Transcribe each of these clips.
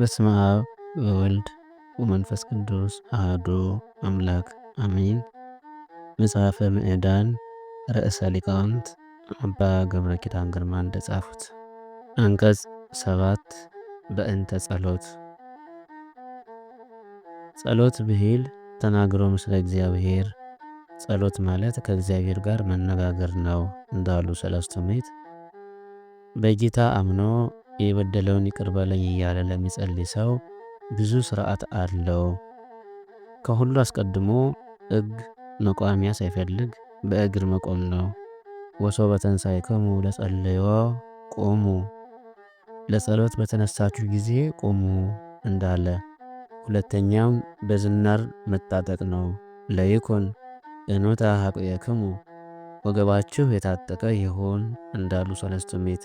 በስመ አብ ወወልድ ወመንፈስ ቅዱስ አሐዱ አምላክ አሜን። መጽሐፈ ምዕዳን ርዕሰ ሊቃውንት አባ ገብረ ኪዳን ግርማ እንደጻፉት አንቀጽ 7 በእንተ ጸሎት። ጸሎት ብሂል ተናግሮ ምስለ እግዚአብሔር። ጸሎት ማለት ከእግዚአብሔር ጋር መነጋገር ነው እንዳሉ ሰለስቱ ምዕት በጌታ አምኖ የበደለውን ይቅር በለኝ እያለ ለሚጸልይ ሰው ብዙ ስርዓት አለው። ከሁሉ አስቀድሞ ሕግ መቋሚያ ሳይፈልግ በእግር መቆም ነው። ወሶበ ተንሣእክሙ ለጸልዮ ቁሙ፣ ለጸሎት በተነሳችሁ ጊዜ ቁሙ እንዳለ። ሁለተኛም በዝናር መታጠቅ ነው። ለይኩን እኖታ ኀቁየክሙ፣ ወገባችሁ የታጠቀ ይሁን እንዳሉ ሰለስቱ ምዕት።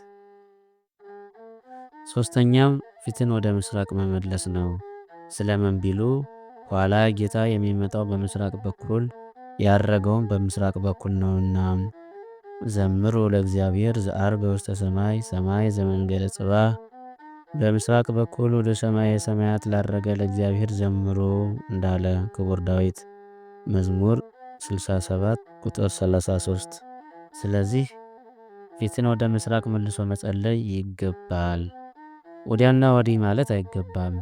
ሶስተኛም ፊትን ወደ ምስራቅ መመለስ ነው። ስለምን ቢሉ ኋላ ጌታ የሚመጣው በምስራቅ በኩል ያረገውን በምስራቅ በኩል ነውና። ዘምሩ ለእግዚአብሔር ዘዐርገ ውስተ ሰማይ ሰማይ ዘመንገለ ጽባህ። በምስራቅ በኩል ወደ ሰማየ ሰማያት ላረገ ለእግዚአብሔር ዘምሩ እንዳለ ክቡር ዳዊት መዝሙር 67 ቁጥር 33። ስለዚህ ፊትን ወደ ምስራቅ መልሶ መጸለይ ይገባል። ወዲያና ወዲህ ማለት አይገባም።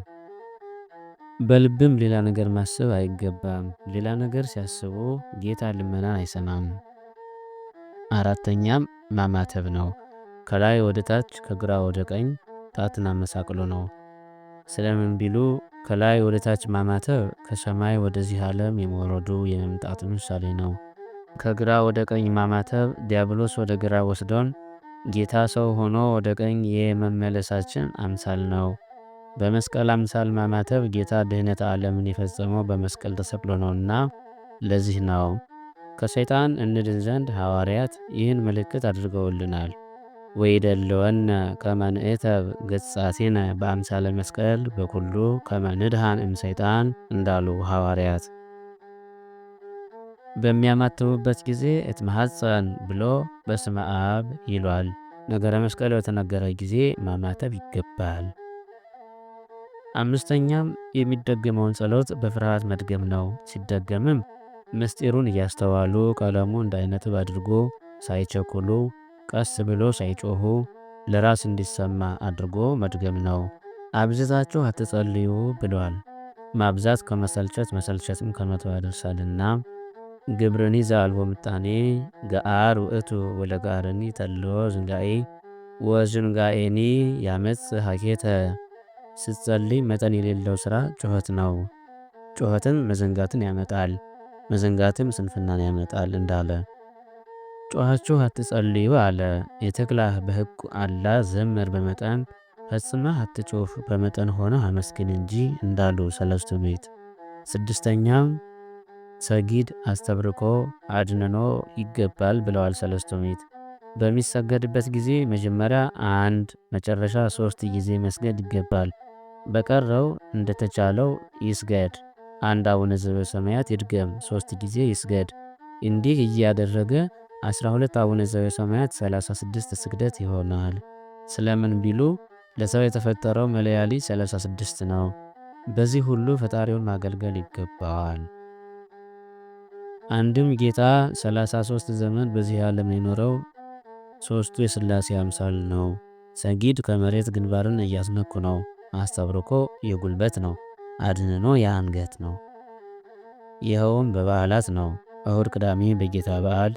በልብም ሌላ ነገር ማሰብ አይገባም። ሌላ ነገር ሲያስቡ ጌታ ልመናን አይሰማም። አራተኛም ማማተብ ነው። ከላይ ወደ ታች ከግራ ወደ ቀኝ ጣትን አመሳቅሎ ነው። ስለምን ቢሉ ከላይ ወደ ታች ማማተብ ከሰማይ ወደዚህ ዓለም የመውረዱ የመምጣቱ ምሳሌ ነው። ከግራ ወደ ቀኝ ማማተብ ዲያብሎስ ወደ ግራ ወስዶን ጌታ ሰው ሆኖ ወደ ቀኝ የመመለሳችን አምሳል ነው። በመስቀል አምሳል ማማተብ ጌታ ድህነተ ዓለምን የፈጸመው በመስቀል ተሰቅሎ ነውና ለዚህ ነው። ከሰይጣን እንድን ዘንድ ሐዋርያት ይህን ምልክት አድርገውልናል። ወይደልወነ ከመ ንዕተብ ገጻሴነ በአምሳለ መስቀል በኩሉ ከመ ንድኃን እምሰይጣን እንዳሉ ሐዋርያት። በሚያማትቡበት ጊዜ እትመሐፀን ብሎ በስመ አብ ይሏል። ነገረ መስቀል በተነገረ ጊዜ ማማተብ ይገባል። አምስተኛም የሚደገመውን ጸሎት በፍርሃት መድገም ነው። ሲደገምም ምስጢሩን እያስተዋሉ ቀለሙ እንዳይነጥብ አድርጎ ሳይቸኩሉ ቀስ ብሎ ሳይጮሁ ለራስ እንዲሰማ አድርጎ መድገም ነው። አብዝታችሁ አትጸልዩ ብሏል። ማብዛት ከመሰልቸት መሰልቸትም ከመተው ያደርሳልና። ግብርኒ ዘአልቦ ምጣኔ ገአር ውእቱ ወለጋርኒ ተልዎ ዝንጋኤ ወዝንጋኤኒ ያመጽእ ሀኬተ። ስትጸልይ መጠን የሌለው ሥራ ጩኸት ነው። ጩኸትም መዘንጋትን ያመጣል፣ መዘንጋትም ስንፍናን ያመጣል እንዳለ። ጮኻችሁ አትጸልዩ አለ። የተክላህ በሕጉ አላ ዘምር በመጠን ፈጽመህ አትጮህ በመጠን ሆነ አመስግን እንጂ እንዳሉ ሰለስቱ ምዕት። ስድስተኛም ሰጊድ አስተብርኮ አድንኖ ይገባል ብለዋል ሰለስቱ ምዕት። በሚሰገድበት ጊዜ መጀመሪያ 1 መጨረሻ 3 ጊዜ መስገድ ይገባል። በቀረው እንደተቻለው ይስገድ። 1 አቡነ ዘበሰማያት ይድገም፣ 3 ጊዜ ይስገድ። እንዲህ እያደረገ 12 አቡነ ዘበሰማያት 36 ስግደት ይሆናል። ስለምን ቢሉ ለሰው የተፈጠረው መለያሊ 36 ነው። በዚህ ሁሉ ፈጣሪውን ማገልገል ይገባዋል። አንድም ጌታ 33 ዘመን በዚህ ዓለም የኖረው ሦስቱ የሥላሴ አምሳል ነው። ሰጊድ ከመሬት ግንባርን እያስነኩ ነው። አስተብርኮ የጉልበት ነው። አድንኖ የአንገት ነው። ይኸውም በበዓላት ነው። እሁድ ቅዳሜ በጌታ በዓል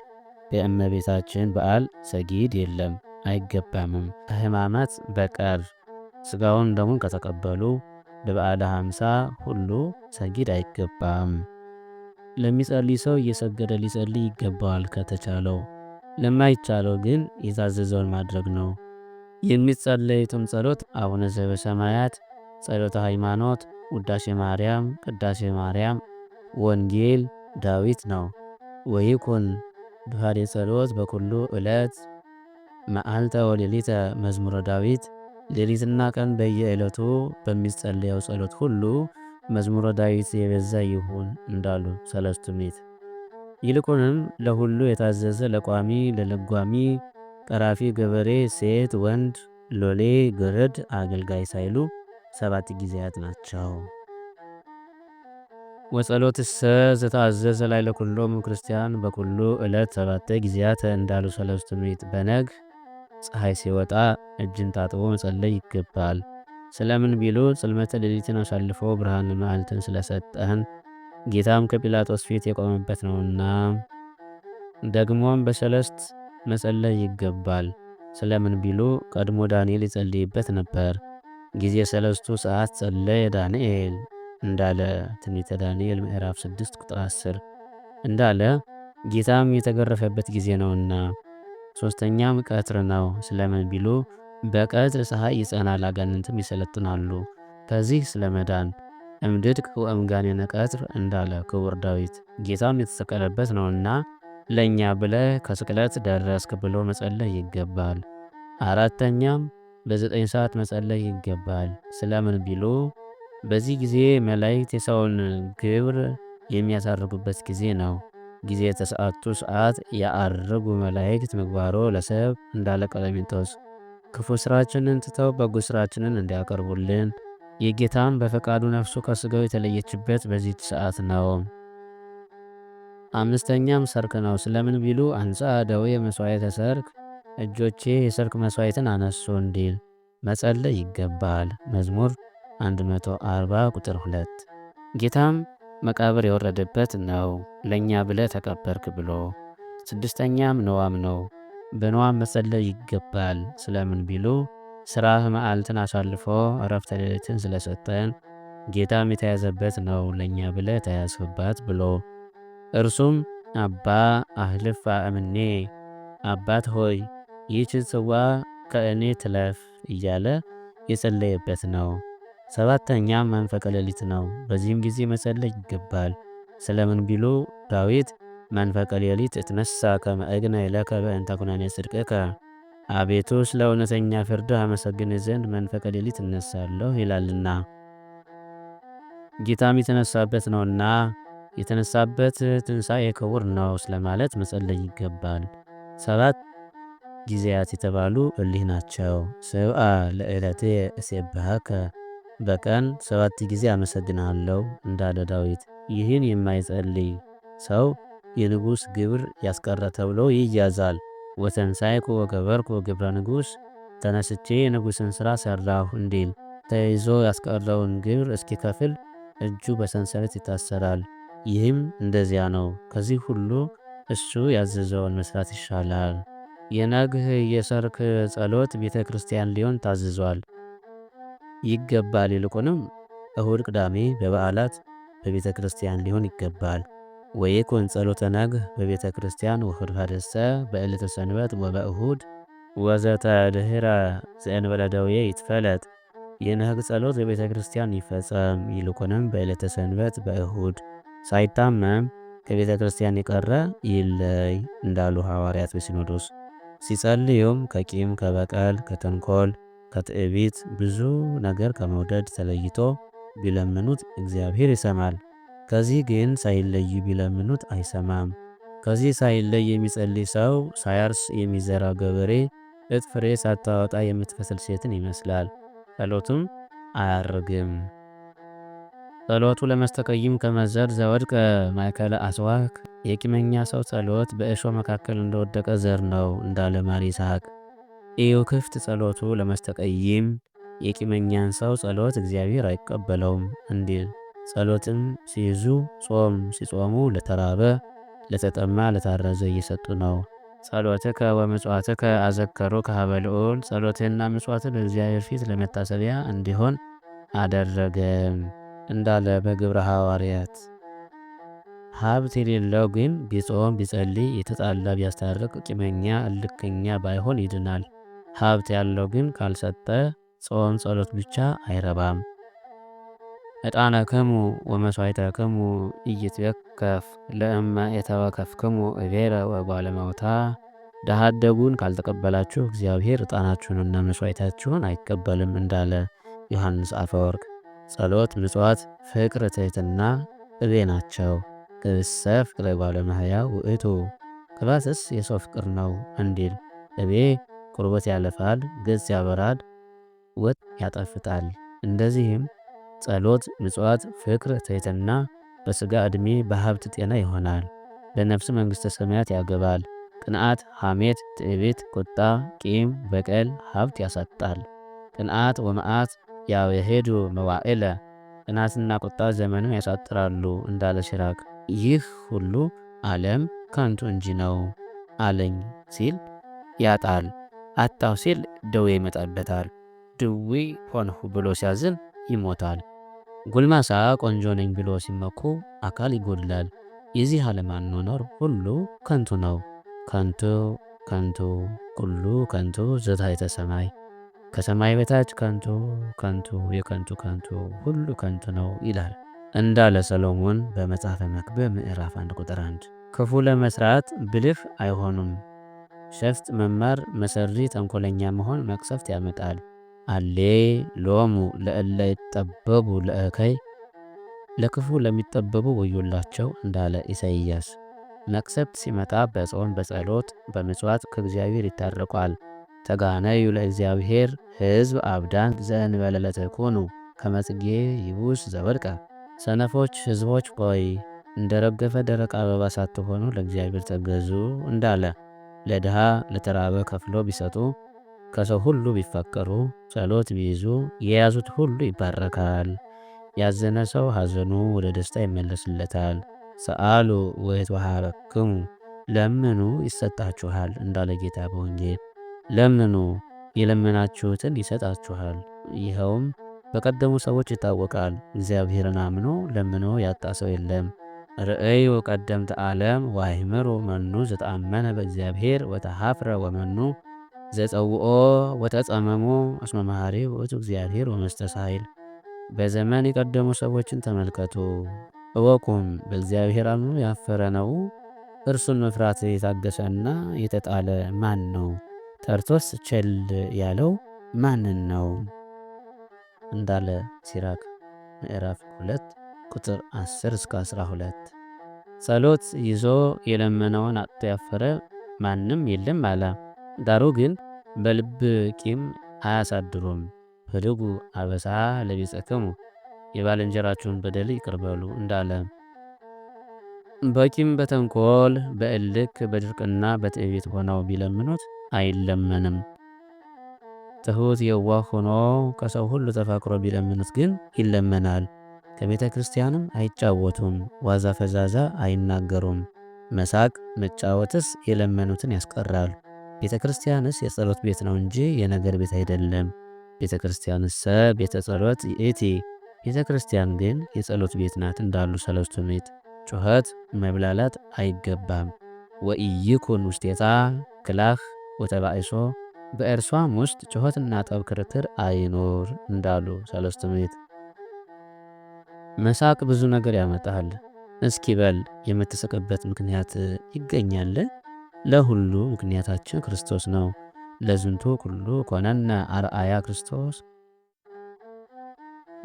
በእመቤታችን በዓል ሰጊድ የለም አይገባምም። ከሕማማት በቀር ሥጋውን ደሙን ከተቀበሉ በበዓለ ሃምሳ ሁሉ ሰጊድ አይገባም። ለሚጸልይ ሰው እየሰገደ ሊጸልይ ይገባዋል ከተቻለው። ለማይቻለው ግን የታዘዘውን ማድረግ ነው። የሚጸለዩትም ጸሎት አቡነ ዘበሰማያት፣ ጸሎተ ሃይማኖት፣ ውዳሴ ማርያም፣ ቅዳሴ ማርያም፣ ወንጌል፣ ዳዊት ነው። ወይኩን ድኃሬ ጸሎት በኩሉ ዕለት መዓልተ ወሌሊተ መዝሙረ ዳዊት። ሌሊትና ቀን በየዕለቱ በሚጸለየው ጸሎት ሁሉ መዝሙረ ዳዊት የበዛ ይሁን እንዳሉ ሰለስቱ ምዕት። ይልቁንም ለሁሉ የታዘዘ ለቋሚ ለልጓሚ ቀራፊ ገበሬ ሴት ወንድ ሎሌ ገረድ አገልጋይ ሳይሉ 7 ጊዜያት ናቸው። ወጸሎትሰ ዘተአዘዘ ላዕለ ኩሎሙ ክርስቲያን በኩሉ ዕለት 7 ጊዜያት እንዳሉ ሰለስቱ ምዕት በነግ ፀሐይ ሲወጣ እጅን ታጥቦ መጸለይ ይገባል። ስለምን ቢሉ ጽልመተ ሌሊትን አሳልፎ ብርሃነ መዓልትን ስለሰጠን ጌታም ከጲላጦስ ፊት የቆመበት ነውና። ደግሞም በሰለስት መጸለይ ይገባል። ስለምን ቢሉ ቀድሞ ዳንኤል ይጸልይበት ነበር። ጊዜ ሰለስቱ ሰዓት ጸለየ ዳንኤል እንዳለ ትንቢተ ዳንኤል ምዕራፍ 6 ቁጥር 10 እንዳለ ጌታም የተገረፈበት ጊዜ ነውና። ሶስተኛም ቀትር ነው። ስለምን ቢሉ በቀትር ፀሐይ ይጸናል፣ አጋንንትም ይሰለጥናሉ። ከዚህ ስለመዳን እምድድቅ ወእምጋኔነ ቀትር እንዳለ ክቡር ዳዊት ጌታም የተሰቀለበት ነውና ለእኛ ብለህ ከስቅለት ደረስክ ብሎ መጸለይ ይገባል። አራተኛም በ9 ሰዓት መጸለይ ይገባል። ስለምን ቢሉ በዚህ ጊዜ መላእክት የሰውን ግብር የሚያሳርጉበት ጊዜ ነው። ጊዜ ተሰዓቱ ሰዓት ያአርጉ መላእክት ምግባሮ ለሰብ እንዳለ ቀለሚንጦስ ክፉ ስራችንን ትተው በጎ ስራችንን እንዲያቀርቡልን የጌታን በፈቃዱ ነፍሱ ከስጋው የተለየችበት በዚህች ሰዓት ነው። አምስተኛም ሰርክ ነው። ስለምን ቢሉ አንጻ ደዌ መስዋዕተ ሰርክ እጆቼ የሰርክ መስዋዕትን አነሱ እንዲል መጸለይ ይገባል። መዝሙር 140 ቁጥር 2 ጌታም መቃብር የወረደበት ነው ለእኛ ብለ ተቀበርክ ብሎ። ስድስተኛም ነዋም ነው። በነዋም መጸለይ ይገባል። ስለምን ቢሉ ስራህ መዓልትን አሳልፎ እረፍተ ሌሊትን ስለሰጠን ጌታም የተያዘበት ነው ለእኛ ብለ ተያዝክባት ብሎ። እርሱም አባ አህልፍ እምኔ አባት ሆይ ይህች ጽዋ ከእኔ ትለፍ እያለ የጸለየበት ነው። ሰባተኛም መንፈቀ ሌሊት ነው። በዚህም ጊዜ መጸለይ ይገባል። ስለምን ቢሉ ዳዊት መንፈቀ ሌሊት እትነሳ ከመ እግነይ ለከ በእንተ ኩነኔ ጽድቅከ አቤቱ ስለ እውነተኛ ፍርድህ አመሰግን ዘንድ መንፈቀ ሌሊት እነሳለሁ ይላልና። ጌታም የተነሳበት ነውና የተነሳበት ትንሣኤ ክቡር ነው ስለማለት መጸለይ ይገባል። 7 ጊዜያት የተባሉ እሊህ ናቸው። ስብአ ለዕለቴ እሴብሐከ በቀን 7 ጊዜ አመሰግናለሁ እንዳለ ዳዊት። ይህን የማይጸልይ ሰው የንጉሥ ግብር ያስቀረ ተብሎ ይያዛል። ወተንሣእኩ ወገበርኩ ግብረ ንጉሥ ተነስቼ የንጉሥን ሥራ ሠራሁ እንዲል ተይዞ ያስቀረውን ግብር እስኪከፍል እጁ በሰንሰለት ይታሰራል። ይህም እንደዚያ ነው። ከዚህ ሁሉ እሱ ያዘዘውን መስራት ይሻላል። የነግህ የሰርክ ጸሎት ቤተ ክርስቲያን ሊሆን ታዝዟል ይገባል። ይልቁንም እሁድ፣ ቅዳሜ በበዓላት በቤተ ክርስቲያን ሊሆን ይገባል። ወይኩን ጸሎተ ነግህ በቤተ ክርስቲያን ወኅድኀደሰ በዕለተ ሰንበት ወበእሁድ ወዘተ ድኅረ ዘእንበለ ደዌ ይትፈለጥ። የነግ ጸሎት በቤተ ክርስቲያን ይፈጸም፣ ይልቁንም በዕለተ ሰንበት በእሁድ ሳይታመም ከቤተ ክርስቲያን የቀረ ይለይ እንዳሉ ሐዋርያት በሲኖዶስ። ሲጸልዩም ከቂም፣ ከበቀል፣ ከተንኮል፣ ከትዕቢት ብዙ ነገር ከመውደድ ተለይቶ ቢለምኑት እግዚአብሔር ይሰማል። ከዚህ ግን ሳይለዩ ቢለምኑት አይሰማም። ከዚህ ሳይለይ የሚጸልይ ሰው ሳያርስ የሚዘራ ገበሬ እጥ ፍሬ ሳታወጣ የምትፈስል ሴትን ይመስላል። ጸሎቱም አያርግም። ጸሎቱ ለመስተቀይም ከመዘር ዘወድቀ ማእከለ አስዋክ የቂመኛ ሰው ጸሎት በእሾህ መካከል እንደወደቀ ዘር ነው እንዳለ ማር ይስሐቅ። ኢዮክፍት ጸሎቱ ለመስተቀይም የቂመኛን ሰው ጸሎት እግዚአብሔር አይቀበለውም እንዲል ጸሎትን ሲይዙ ጾም ሲጾሙ ለተራበ ለተጠማ ለታረዘ እየሰጡ ነው። ጸሎትከ ወምጽዋትከ አዘከሮ ከሀበ ልዑል ጸሎትህና ምጽዋትህ በእግዚአብሔር ፊት ለመታሰቢያ እንዲሆን አደረገ እንዳለ በግብረ ሐዋርያት። ሀብት የሌለው ግን ቢጾም ቢጸልይ የተጣላ ቢያስታርቅ ቂመኛ እልከኛ ባይሆን ይድናል። ሀብት ያለው ግን ካልሰጠ ጾም ጸሎት ብቻ አይረባም። ዕጣነክሙ ወመሥዋዕተክሙ ኢይትዌከፍ ለእመ የተወከፍክሙ እቤረ ወእጓለ እመውታ። ድሀ አደጉን ካልተቀበላችሁ እግዚአብሔር ዕጣናችሁንና መሥዋዕታችሁን አይቀበልም እንዳለ ዮሐንስ አፈወርቅ። ጸሎት፣ ምጽዋት፣ ፍቅር፣ ትሕትና ቅቤ ናቸው። ቅብሰ ፍቅረ እጓለ እመሕያው ውእቱ ቅባትስ የሰው ፍቅር ነው እንዲል ቅቤ ቁርበት ያለፋል፣ ገጽ ያበራል፣ ወጥ ያጣፍጣል። እንደዚህም ጸሎት፣ ምጽዋት፣ ፍቅር፣ ትሕትና በሥጋ ዕድሜ በሀብት ጤና ይሆናል። በነፍስ መንግሥተ ሰማያት ያገባል። ቅንዓት፣ ሐሜት፣ ትዕቢት፣ ቁጣ፣ ቂም፣ በቀል ሀብት ያሳጣል። ቅንዓት ወመዓት ያውሄዱ መዋዕለ ቅናትና ቁጣ ዘመንን ያሳጥራሉ እንዳለ ሲራክ። ይህ ሁሉ ዓለም ከንቱ እንጂ ነው አለኝ ሲል ያጣል፣ አጣው ሲል ደዌ ይመጣበታል። ድዊ ሆንሁ ብሎ ሲያዝን ይሞታል። ጎልማሳ ቆንጆ ነኝ ብሎ ሲመኩ አካል ይጎድላል። የዚህ ዓለም አኗኗር ሁሉ ከንቱ ነው። ከንቱ ከንቱ ኩሉ ከንቱ ዘታሕተ ሰማይ፣ ከሰማይ በታች ከንቱ ከንቱ የከንቱ ከንቱ ሁሉ ከንቱ ነው ይላል እንዳለ ሰሎሞን በመጽሐፈ መክብብ ምዕራፍ 1 ቁጥር 1። ክፉ ለመስራት ብልህ አይሆኑም። ሸፍጥ መማር፣ መሰሪ፣ ተንኮለኛ መሆን መቅሰፍት ያመጣል። አሌ ሎሙ ለእለ ይጠበቡ ለእከይ፣ ለክፉ ለሚጠበቡ ወዮላቸው እንዳለ ኢሳይያስ። መቅሰፍት ሲመጣ በጾም በጸሎት በምጽዋት ከእግዚአብሔር ይታረቋል። ተጋነዩ ለእግዚአብሔር ሕዝብ አብዳን ዘእንበለ ለትኩኑ ከመጽጌ ይቡስ ዘወድቀ። ሰነፎች ሕዝቦች ሆይ እንደ ረገፈ ደረቅ አበባ ሳትሆኑ ለእግዚአብሔር ተገዙ እንዳለ። ለድሃ ለተራበ ከፍሎ ቢሰጡ፣ ከሰው ሁሉ ቢፈቀሩ፣ ጸሎት ቢይዙ የያዙት ሁሉ ይባረካል። ያዘነ ሰው ሐዘኑ ወደ ደስታ ይመለስለታል። ሰአሉ ወይትወሀበክሙ፣ ለምኑ ይሰጣችኋል እንዳለ ጌታ በወንጌል። ለምኑ የለመናችሁትን ይሰጣችኋል። ይኸውም በቀደሙ ሰዎች ይታወቃል። እግዚአብሔርን አምኖ ለምኖ ያጣ ሰው የለም። ርእዩ ቀደምተ ዓለም ዋይምሩ መኑ ዘተአመነ በእግዚአብሔር ወተሃፍረ ወመኑ ዘጸውኦ ወተጸመሞ እስመ መሐሪ ውእቱ እግዚአብሔር ወመስተሳይል። በዘመን የቀደሙ ሰዎችን ተመልከቱ እወቁም። በእግዚአብሔር አምኖ ያፈረ ነው። እርሱን መፍራት የታገሰና የተጣለ ማን ነው? ተርቶስ ቸል ያለው ማንን ነው? እንዳለ ሲራክ ምዕራፍ 2 ቁጥር 10-12። ጸሎት ይዞ የለመነውን አጥቶ ያፈረ ማንም የለም አለ። ዳሩ ግን በልብ ቂም አያሳድሩም። ህድጉ አበሳ ለቢጸክሙ፣ የባልንጀራችሁን በደል ይቅር በሉ እንዳለ። በቂም በተንኮል በእልክ በድርቅና በትዕቢት ሆነው ቢለምኑት አይለመንም። ትሑት የዋህ ሆኖ ከሰው ሁሉ ተፋቅሮ ቢለምኑት ግን ይለመናል። ከቤተ ክርስቲያንም አይጫወቱም፣ ዋዛ ፈዛዛ አይናገሩም። መሳቅ መጫወትስ የለመኑትን ያስቀራል። ቤተ ክርስቲያንስ የጸሎት ቤት ነው እንጂ የነገር ቤት አይደለም። ቤተ ክርስቲያንሰ ቤተ ጸሎት ይእቲ፣ ቤተ ክርስቲያን ግን የጸሎት ቤት ናት እንዳሉ ሰለስቱ ምዕት። ጩኸት መብላላት አይገባም። ወኢይኩን ውስቴታ ክላህ ወተባይሶ፣ በእርሷም ውስጥ ጩኸትና ጠብ ክርክር አይኖር እንዳሉ ሰለስቱ ምዕት። መሳቅ ብዙ ነገር ያመጣል። እስኪ በል የምትስቅበት ምክንያት ይገኛል? ለሁሉ ምክንያታችን ክርስቶስ ነው። ለዝንቱ ኩሉ ኮነነ አርአያ ክርስቶስ፣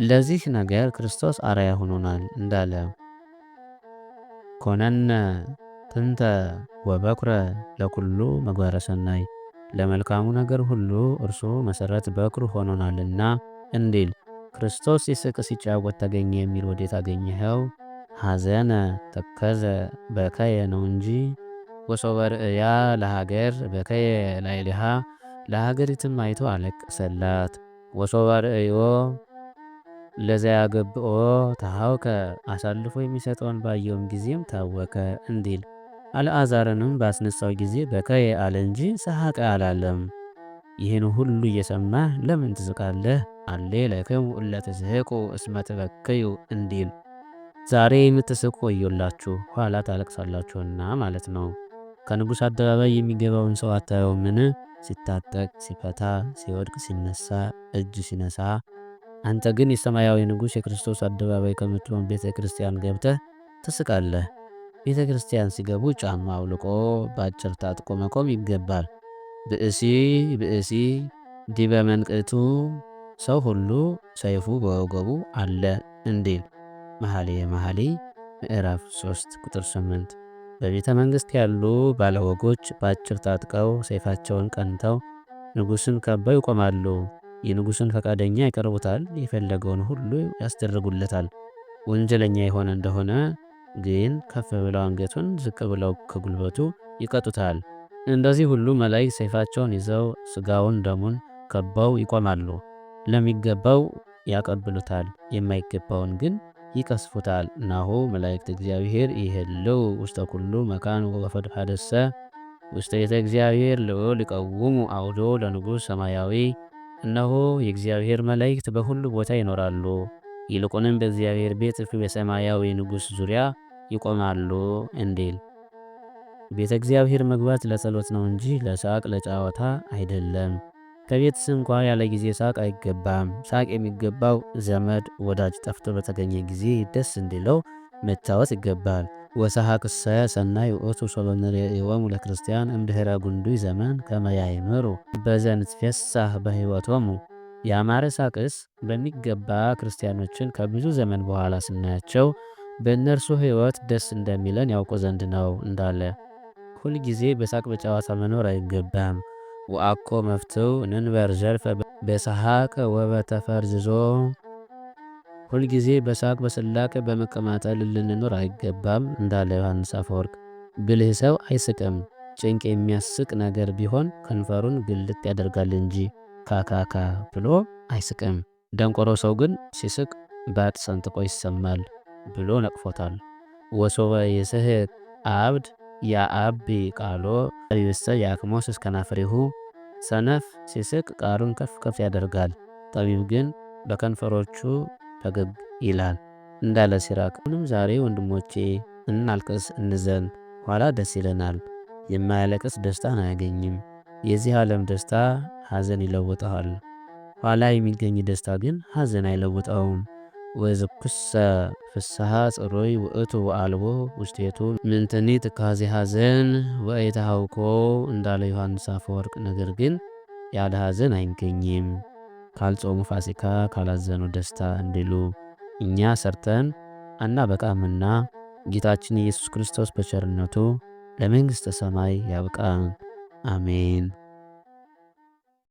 ለዚህ ነገር ክርስቶስ አርአያ ሆኖናል እንዳለ። ኮነነ ጥንተ ወበኩረ ለኩሉ ምግባረ ሰናይ፣ ለመልካሙ ነገር ሁሉ እርሱ መሰረት በኩር ሆኖናልና እንዲል። ክርስቶስ ሲስቅ ሲጫወት ተገኘ የሚል ወዴት አገኘኸው? ሐዘነ ተከዘ በከየ ነው እንጂ። ወሶበ ርእያ ለሀገር በከየ ላዕሌሃ፣ ለሀገሪቱም አይቶ አለቀሰላት። ወሶበ ርእዮ ለዘያገብኦ ተሃውከ፣ አሳልፎ የሚሰጠውን ባየውም ጊዜም ታወከ እንዲል። አልዓዛርንም ባስነሳው ጊዜ በከየ አለ እንጂ ሰሐቀ አላለም። ይህን ሁሉ እየሰማህ ለምን ትስቃለህ? አሌ ለክሙ እለ ትስሕቁ እስመ ትበክዩ እንዲል። ዛሬ የምትስቁ ወዮላችሁ ኋላ ታለቅሳላችሁና ማለት ነው። ከንጉሥ አደባባይ የሚገባውን ሰው አታየውምን? ሲታጠቅ፣ ሲፈታ፣ ሲወድቅ፣ ሲነሳ፣ እጅ ሲነሳ። አንተ ግን የሰማያዊ ንጉሥ የክርስቶስ አደባባይ ከምትሆን ቤተ ክርስቲያን ገብተህ ትስቃለህ። ቤተ ክርስቲያን ሲገቡ ጫማ አውልቆ በአጭር ታጥቆ መቆም ይገባል። ብእሲ ብእሲ ዲበ መንቅቱ፣ ሰው ሁሉ ሰይፉ በወገቡ አለ እንዲል መኃልየ መኃልይ ምዕራፍ 3 ቁጥር 8። በቤተ መንግሥት ያሉ ባለወጎች በአጭር ታጥቀው ሰይፋቸውን ቀንተው ንጉሥን ከበው ይቆማሉ። የንጉሥን ፈቃደኛ ያቀርቡታል፣ የፈለገውን ሁሉ ያስደርጉለታል። ወንጀለኛ የሆነ እንደሆነ ግን ከፍ ብለው አንገቱን፣ ዝቅ ብለው ከጉልበቱ ይቀጡታል። እንደዚህ ሁሉ መላእክት ሰይፋቸውን ይዘው ሥጋውን ደሙን ከበው ይቆማሉ። ለሚገባው ያቀብሉታል፣ የማይገባውን ግን ይቀስፉታል። ናሁ መላእክት እግዚአብሔር ይሄልው ውስተ ኩሉ መካን ወፈድፋደሰ ውስተ ቤተ እግዚአብሔር ልዑል ይቀውሙ አውዶ ለንጉሥ ሰማያዊ። እነሆ የእግዚአብሔር መላእክት በሁሉ ቦታ ይኖራሉ፣ ይልቁንም በእግዚአብሔር ቤት በሰማያዊ ንጉሥ ዙሪያ ይቆማሉ እንዲል። ቤተ እግዚአብሔር መግባት ለጸሎት ነው እንጂ ለሳቅ ለጫወታ አይደለም። ከቤትስ እንኳ ያለ ጊዜ ሳቅ አይገባም። ሳቅ የሚገባው ዘመድ ወዳጅ ጠፍቶ በተገኘ ጊዜ ደስ እንዲለው መታወት ይገባል። ወሰሐቅሰ ሰናይ ውእቱ ሶበ ንርእዮሙ ለክርስቲያን እምድኅረ ጉንዱይ ዘመን ከመ ያእምሩ በዘንትፌሳህ በሕይወቶሙ። ያማረ ሳቅስ በሚገባ ክርስቲያኖችን ከብዙ ዘመን በኋላ ስናያቸው በእነርሱ ሕይወት ደስ እንደሚለን ያውቁ ዘንድ ነው እንዳለ። ሁልጊዜ በሳቅ በጨዋታ መኖር አይገባም። ወአኮ መፍትው ንንበር ዘልፈ በሰሐቅ ወበተፈርዝዞ። ሁልጊዜ በሳቅ በስላቅ በመቀማጠል ልንኖር አይገባም እንዳለ ዮሐንስ አፈወርቅ። ብልህ ሰው አይስቅም፣ ጭንቅ የሚያስቅ ነገር ቢሆን ከንፈሩን ግልጥ ያደርጋል እንጂ ካካካ ብሎ አይስቅም። ደንቆሮ ሰው ግን ሲስቅ ባጥ ሰንጥቆ ይሰማል ብሎ ነቅፎታል። ወሶበ ይስሕቅ አብድ ያአቢ ቃሎ ጠቢብሰ ያክሞስ እስከ ናፍሪሁ። ሰነፍ ሲስቅ ቃሉን ከፍ ከፍ ያደርጋል፣ ጠቢብ ግን በከንፈሮቹ ፈገግ ይላል እንዳለ ሲራክ። ሁንም ዛሬ ወንድሞቼ እናልቅስ እንዘን፣ ኋላ ደስ ይለናል። የማያለቅስ ደስታን አያገኝም። የዚህ ዓለም ደስታ ሐዘን ይለውጠዋል፣ ኋላ የሚገኝ ደስታ ግን ሐዘን አይለውጠውም። ወዝኩሰ ፍስሐ ጽሩይ ውእቱ አልቦ ውስቴቱ ምንትኒ ትካዜ ሐዘን ወኢተሐውኮ እንዳለ ዮሐንስ አፈወርቅ። ነገር ግን ያለ ሐዘን አይገኝም፣ ካልጾሙ ፋሲካ ካላዘኑ ደስታ እንዲሉ። እኛ ሰርተን አናበቃምና ጌታችን ኢየሱስ ክርስቶስ በቸርነቱ ለመንግሥተ ሰማይ ያብቃን። አሜን።